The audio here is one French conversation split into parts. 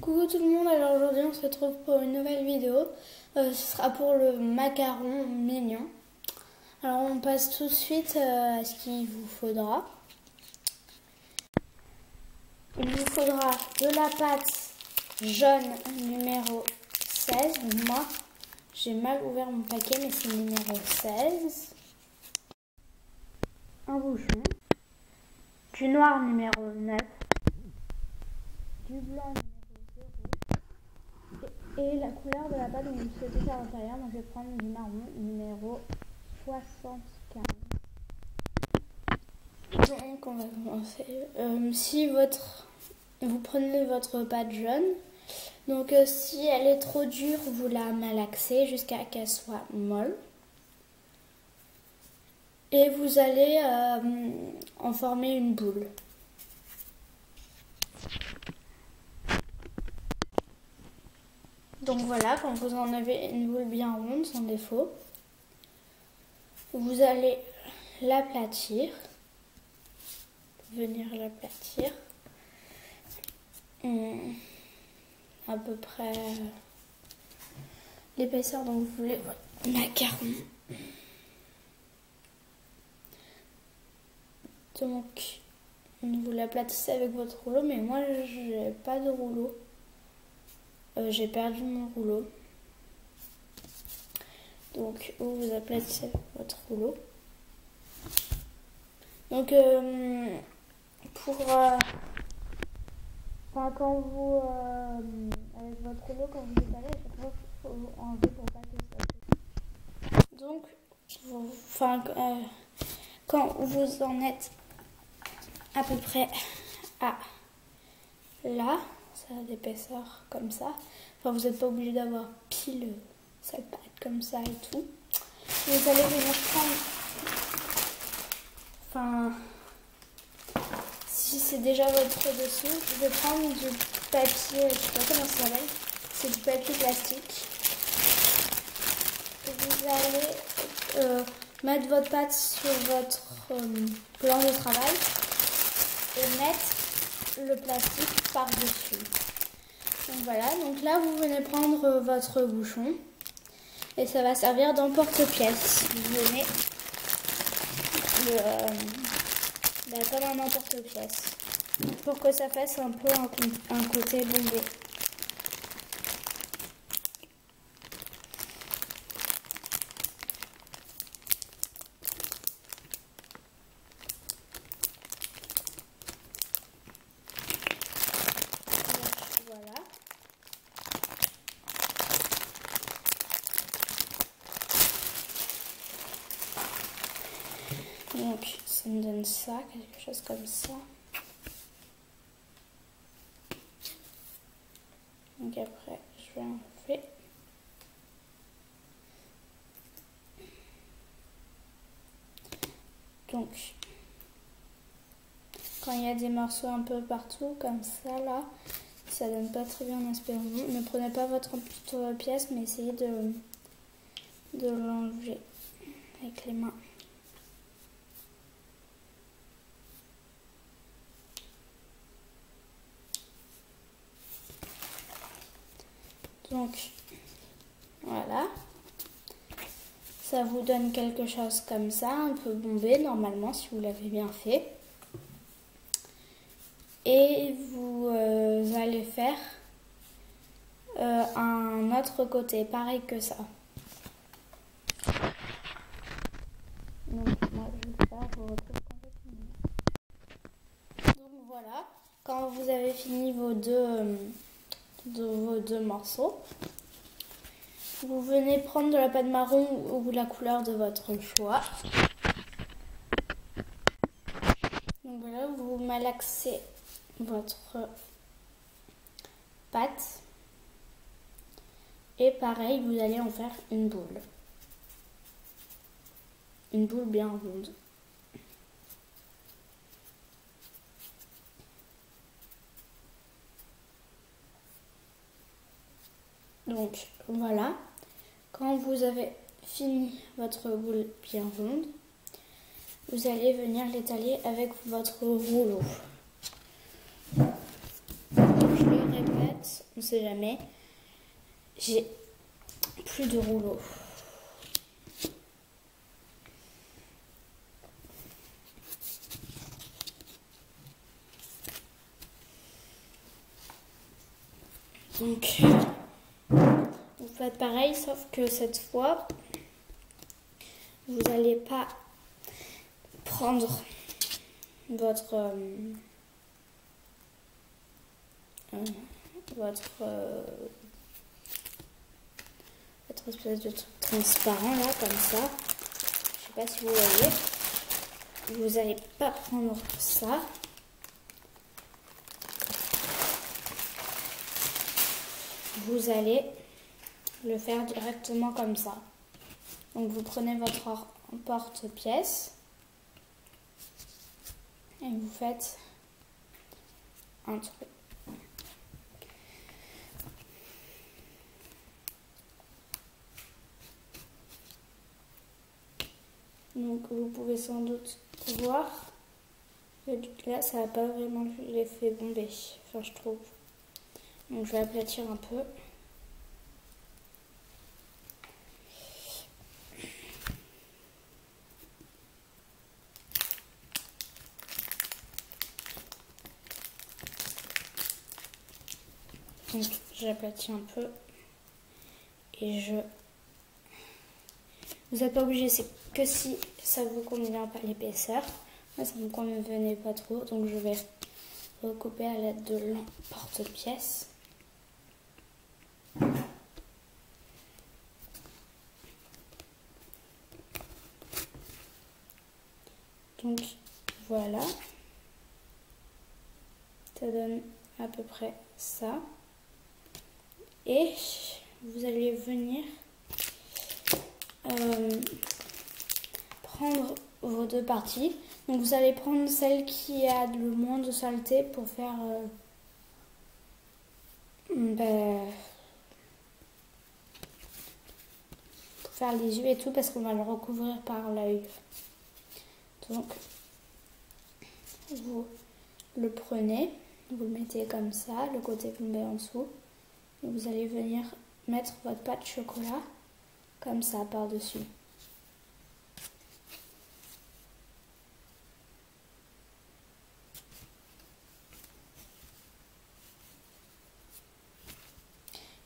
Coucou tout le monde, alors aujourd'hui on se retrouve pour une nouvelle vidéo. Ce sera pour le macaron mignon. Alors on passe tout de suite à ce qu'il vous faudra. Il vous faudra de la pâte jaune numéro 16. Moi j'ai mal ouvert mon paquet mais c'est numéro 16. Un bouchon. Du noir numéro 9. Du blanc et la couleur de la pâte que vous souhaitez faire à l'intérieur. Donc je vais prendre du marron numéro 75. Donc on va commencer. Si vous prenez votre pâte jaune, donc si elle est trop dure, vous la malaxez jusqu'à qu'elle soit molle. Et vous allez en former une boule. Donc voilà, quand vous en avez une boule bien ronde, sans défaut, vous allez l'aplatir, venir l'aplatir à peu près l'épaisseur dont vous voulez votre macaron. Donc vous l'aplatissez avec votre rouleau, mais moi j'ai pas de rouleau. J'ai perdu mon rouleau. Donc vous aplatissez avec votre rouleau. Donc quand vous avec votre rouleau, quand vous étalez, à chaque fois il faut enlever pour pas que ça se... Donc quand vous en êtes à peu près à là, ça a d'épaisseur comme ça. Enfin, vous n'êtes pas obligé d'avoir pile cette pâte comme ça et tout. Vous allez venir prendre, si c'est déjà votre dessus, je vais prendre du papier, je sais pas comment ça s'appelle, c'est du papier plastique. Vous allez mettre votre pâte sur votre plan de travail et mettre le plastique par-dessus. Donc voilà, donc là vous venez prendre votre bouchon et ça va servir d'emporte-pièce. Vous venez comme un emporte-pièce pour que ça fasse un peu un côté bombé. Voilà. Donc ça me donne ça, quelque chose comme ça. Donc après je vais enlever. Donc quand il y a des morceaux un peu partout comme ça là, ça donne pas très bien l'aspect rond. Ne prenez pas votre pièce, mais essayez de l'enlever avec les mains. Donc voilà, ça vous donne quelque chose comme ça, un peu bombé normalement si vous l'avez bien fait. Et vous allez faire un autre côté, pareil que ça. Donc moi je vais le faire, je vous retrouve quand j'ai fini. Donc voilà, quand vous avez fini vos deux morceaux, vous venez prendre de la pâte marron ou la couleur de votre choix. Donc voilà, vous malaxez votre pâte et pareil vous allez en faire une boule bien ronde. Donc voilà, quand vous avez fini votre boule bien ronde, vous allez venir l'étaler avec votre rouleau. Je le répète, sait jamais. J'ai plus de rouleau. Donc, vous faites pareil, sauf que cette fois, vous n'allez pas prendre votre espèce de truc transparent là, comme ça. Je sais pas si vous voyez. Vous n'allez pas prendre ça. Vous allez le faire directement comme ça. Donc vous prenez votre porte-pièce et vous faites un truc. Donc vous pouvez sans doute voir que là ça n'a pas vraiment l'effet bombé, enfin je trouve. Donc je vais aplatir un peu. Donc j'aplatis un peu et vous n'êtes pas obligé, c'est que si ça vous convient pas l'épaisseur. Moi ça me convenait pas trop, donc je vais recouper à l'aide de l'emporte-pièce. Donc voilà, ça donne à peu près ça. Et vous allez venir prendre vos deux parties. Donc vous allez prendre celle qui a le moins de saleté pour faire les yeux et tout, parce qu'on va le recouvrir par l'œil. Donc vous le prenez, vous le mettez comme ça, le côté plombé en dessous, et vous allez venir mettre votre pâte de chocolat comme ça par-dessus.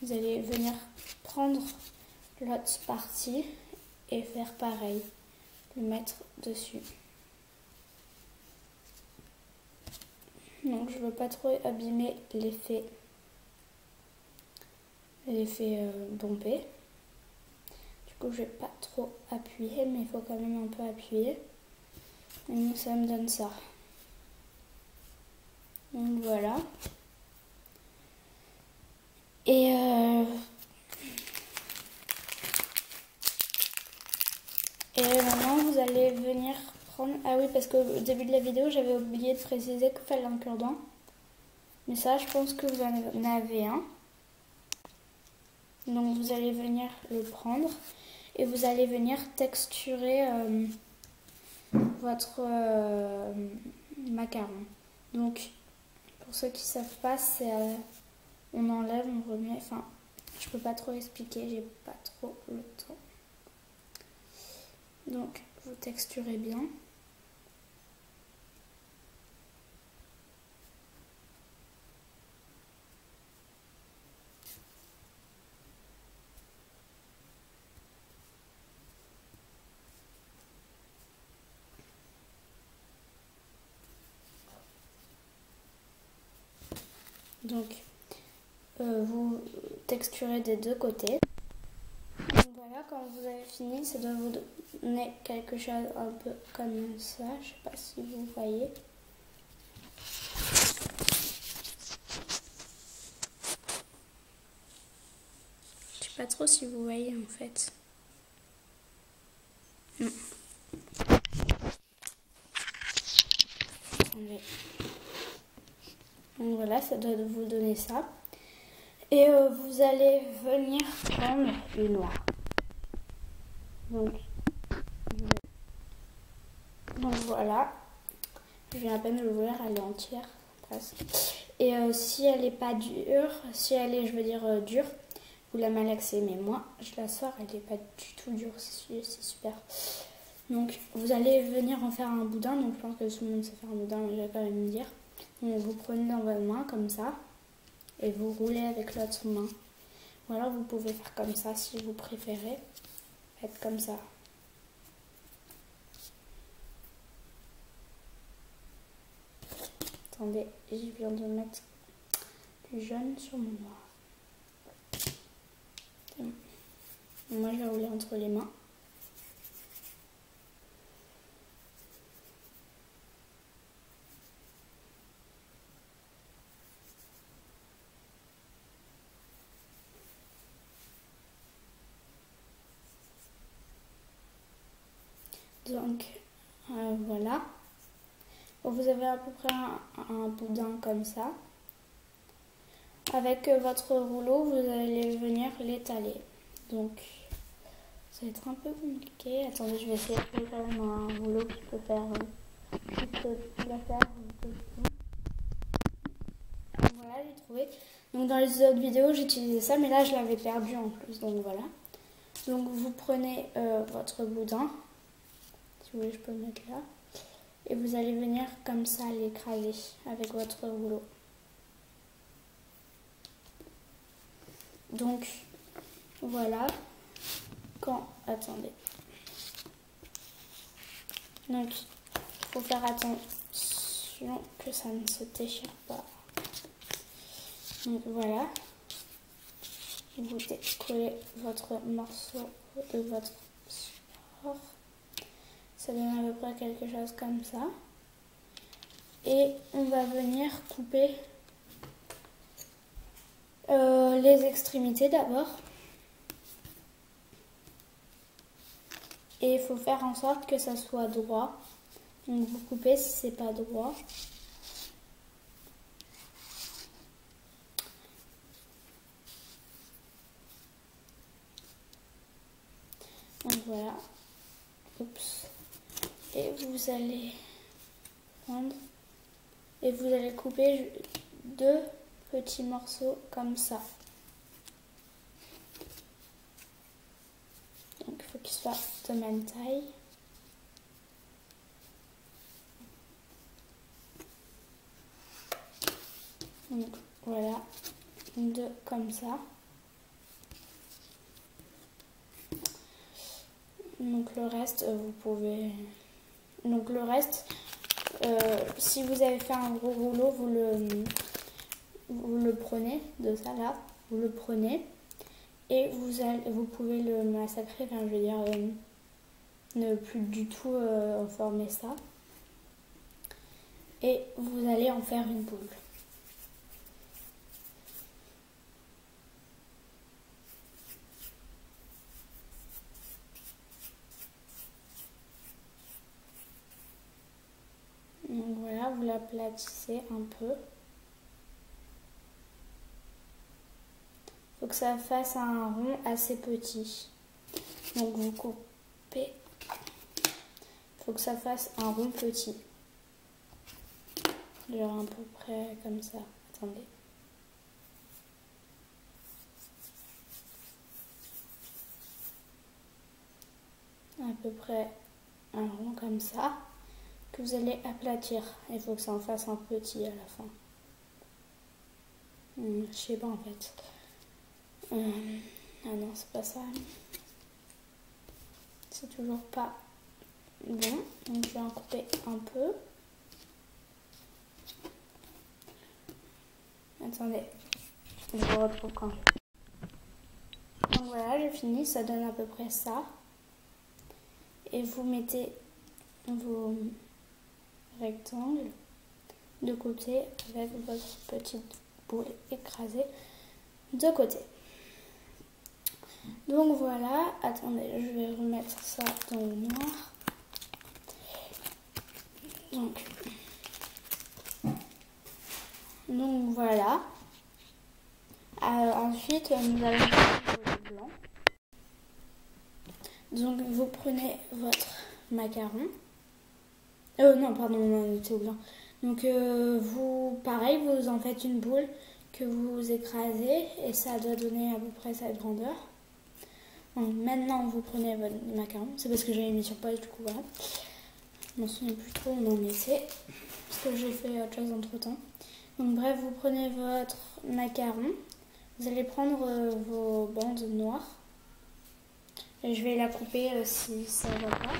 Vous allez venir prendre l'autre partie et faire pareil, le mettre dessus. Donc je veux pas trop abîmer l'effet bombé. Du coup je vais pas trop appuyer, mais il faut quand même un peu appuyer. Et donc ça me donne ça. Donc voilà. Et maintenant vous allez venir prendre... Ah oui, parce qu'au début de la vidéo j'avais oublié de préciser qu'il fallait un cure-dent. Mais ça je pense que vous en avez un. Donc vous allez venir le prendre et vous allez venir texturer votre macaron. Donc pour ceux qui ne savent pas, c'est on enlève, on remet, enfin je peux pas trop expliquer, j'ai pas trop le temps. Donc vous texturez bien. Donc vous texturez des deux côtés. Donc voilà, quand vous avez fini, ça doit vous donner quelque chose un peu comme ça. Je sais pas si vous voyez. Je sais pas trop si vous voyez en fait. Non. Attendez. Donc voilà, ça doit vous donner ça. Et vous allez venir prendre le noir. Donc voilà. Je viens à peine de l'ouvrir, elle est entière presque. Et si elle n'est pas dure, si elle est, je veux dire, dure, vous la malaxez. Mais moi, je la sors, elle n'est pas du tout dure, c'est super. Donc, vous allez venir en faire un boudin. Donc, je pense que tout le monde sait faire un boudin, mais je vais quand même dire. Donc, vous prenez dans votre main, comme ça, et vous roulez avec l'autre main. Ou alors, vous pouvez faire comme ça, si vous préférez. Faites comme ça. Attendez, je viens de mettre du jaune sur mon noir. C'est bon. Moi, je vais rouler entre les mains. Donc, voilà. Vous avez à peu près un boudin comme ça. Avec votre rouleau, vous allez venir l'étaler. Donc, ça va être un peu compliqué. Attendez, je vais essayer de faire quand même un rouleau qui peut faire toute l'affaire. Voilà, j'ai trouvé. Donc, dans les autres vidéos, j'utilisais ça, mais là, je l'avais perdu en plus. Donc, voilà. Donc, vous prenez votre boudin. Si vous voulez, je peux le mettre là. Et vous allez venir comme ça l'écraser avec votre rouleau. Donc, voilà. Attendez. Donc, il faut faire attention que ça ne se déchire pas. Donc, voilà. Vous décollez votre morceau de votre support. Ça donne à peu près quelque chose comme ça. Et on va venir couper les extrémités d'abord. Et il faut faire en sorte que ça soit droit. Donc vous coupez si c'est pas droit. Donc voilà. Oups. Et vous allez prendre et vous allez couper 2 petits morceaux comme ça. Donc il faut qu'ils soient de même taille. Donc voilà, 2 comme ça. Donc le reste, vous pouvez... Donc le reste, si vous avez fait un gros rouleau, vous le prenez de ça là, vous le prenez et vous pouvez le massacrer, enfin je veux dire, ne plus du tout former ça. Et vous allez en faire une boule. Donc voilà, vous l'aplatissez un peu. Il faut que ça fasse un rond assez petit. Donc vous coupez. Il faut que ça fasse un rond petit. Genre à peu près comme ça. Attendez. À peu près un rond comme ça. Que vous allez aplatir. Il faut que ça en fasse un petit à la fin. Je sais pas en fait. Ah non, c'est pas ça. C'est toujours pas bon. Donc je vais en couper un peu. Attendez, je vous retrouve quand. Donc voilà, j'ai fini. Ça donne à peu près ça. Et vous mettez vos rectangles de côté avec votre petite boule écrasée de côté. Donc voilà, attendez, je vais remettre ça dans le noir. Donc voilà. Ensuite, nous allons faire le blanc. Donc vous prenez votre macaron. Non, pardon, on était au blanc. Donc vous, pareil, vous en faites une boule que vous écrasez et ça doit donner à peu près cette grandeur. Donc, maintenant vous prenez votre macaron, c'est parce que j'avais mis sur pause, du coup voilà. Je m'en souviens plus trop où on en était, parce que j'ai fait autre chose entre temps. Donc bref, vous prenez votre macaron, vous allez prendre vos bandes noires. Et je vais la couper si ça ne va pas.